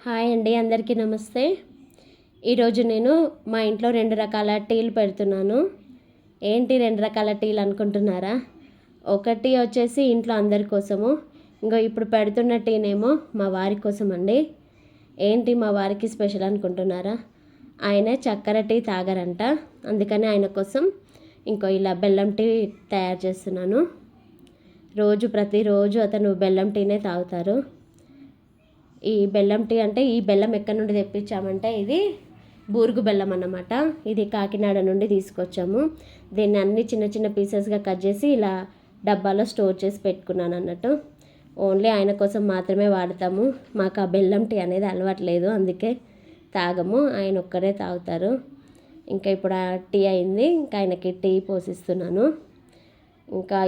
Hi అండి, అందరికీ నమస్తే. ఈరోజు నేను మా ఇంట్లో 2 రకాల టీలు పెడుతున్నాను. ఏంటి 2 రకాల టీలు అనుకుంటున్నారా? ఒకటి వచ్చేసి ఇంట్లో అందరి కోసము, ఇప్పుడు పెడుతున్న టీనేమో మా వారి కోసం అండి. ఏంటి మా వారికి స్పెషల్ అనుకుంటున్నారా? ఆయన చక్కెర టీ తాగరంట, అందుకని ఆయన కోసం ఇలా బెల్లం టీ తయారు చేస్తున్నాను. ప్రతిరోజు అతను బెల్లం టీనే తాగుతారు. ఈ బెల్లం టీ అంటే ఈ బెల్లం ఎక్కడి నుండి తెప్పించామంటే ఇది బూరుగు బెల్లం అన్నమాట. ఇది కాకినాడ నుండి తీసుకొచ్చాము. దీన్ని అన్ని చిన్న చిన్న పీసెస్గా కట్ చేసి ఇలా డబ్బాలో స్టోర్ చేసి పెట్టుకున్నాను అన్నట్టు. ఓన్లీ ఆయన కోసం మాత్రమే వాడతాము. మాకు ఆ బెల్లం టీ అనేది అలవాట్లేదు, అందుకే తాగము. ఆయన ఒక్కరే తాగుతారు. ఇప్పుడు ఆ టీ అయింది, ఆయనకి టీ పోసిస్తున్నాను.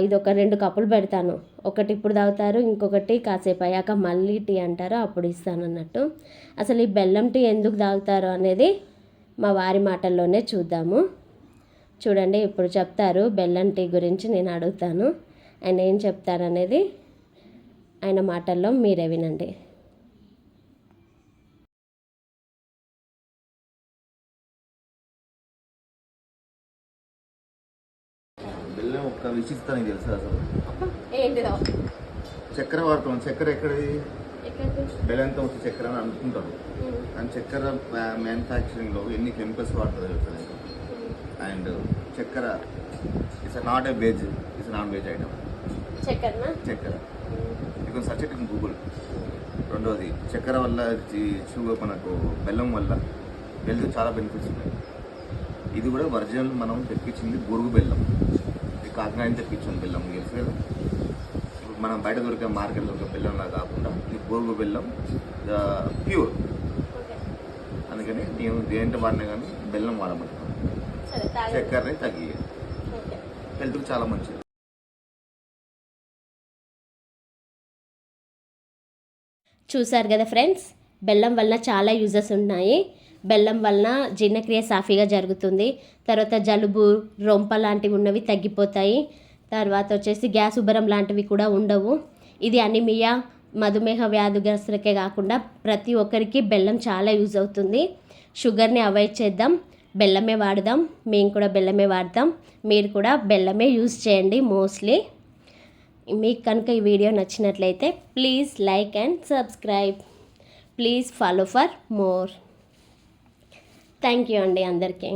ఇది ఒక 2 కప్పులు పెడతాను. ఒకటి ఇప్పుడు తాగుతారు, ఇంకొకటి కాసేపు అయ్యాక మళ్ళీ టీ అంటారు, అప్పుడు ఇస్తాను అన్నట్టు. అసలు ఈ బెల్లం టీ ఎందుకు తాగుతారు అనేది మా వారి మాటల్లోనే చూద్దాము. చూడండి, ఇప్పుడు చెప్తారు బెల్లం టీ గురించి. నేను అడుగుతాను, ఆయన ఏం చెప్తారు అనేది ఆయన మాటల్లో మీరే వినండి. బెల్లం ఒక్క విచిత్రం తెలుసు అసలు ఏంటిదో? చక్కెర వాడతాం. చక్కెర ఎక్కడిది? బెల్లంతో వచ్చే చక్కెర అని అనుకుంటారు, కానీ చక్కెర మ్యానుఫ్యాక్చరింగ్లో ఎన్ని కెమికల్స్ వాడుతుందో తెలుస్తుంది. అండ్ చక్కెర it's not a veg, it's non veg item. చక్కెర మీకు సర్చ్ ఇన్ గూగుల్. రెండోది, చక్కెర వల్ల షుగర్ మనకు బెల్లం వల్ల హెల్త్ చాలా బెనిఫిట్స్ ఉన్నాయి. ఇది కూడా ఒరిజినల్ మనం తెప్పించింది బూరుగు బెల్లం. ఇది కాకినాడ తెప్పించాం బెల్లం, తెలుసు కదా. ఇప్పుడు మనం బయట దొరికే మార్కెట్ దొరికే బెల్లంలా కాకుండా ఇది బూరుగు బెల్లం, ప్యూర్. అందుకని నేను దేంట్లో వాడినా కానీ బెల్లం వాడమంటున్నాను. చక్కెరని తగ్గి హెల్త్కి చాలా మంచిది. చూసారు కదా ఫ్రెండ్స్, బెల్లం వల్ల చాలా యూజెస్ ఉన్నాయి. బెల్లం వలన జీర్ణక్రియ సాఫీగా జరుగుతుంది. తర్వాత జలుబు, రొంప లాంటివి ఉన్నవి తగ్గిపోతాయి. తర్వాత వచ్చేసి గ్యాస్ ఉబ్బరం లాంటివి కూడా ఉండవు. ఇది అనిమియా, మధుమేహ వ్యాధిగ్రస్తులకే కాకుండా ప్రతి ఒక్కరికి బెల్లం చాలా యూజ్ అవుతుంది. షుగర్ని అవాయిడ్ చేద్దాం, బెల్లమే వాడదాం. మేము కూడా బెల్లమే వాడతాం, మీరు కూడా బెల్లమే యూజ్ చేయండి మోస్ట్లీ. మీకు కనుక ఈ వీడియో నచ్చినట్లయితే please like and subscribe. Please follow for more. Thank you అండి అందరికీ.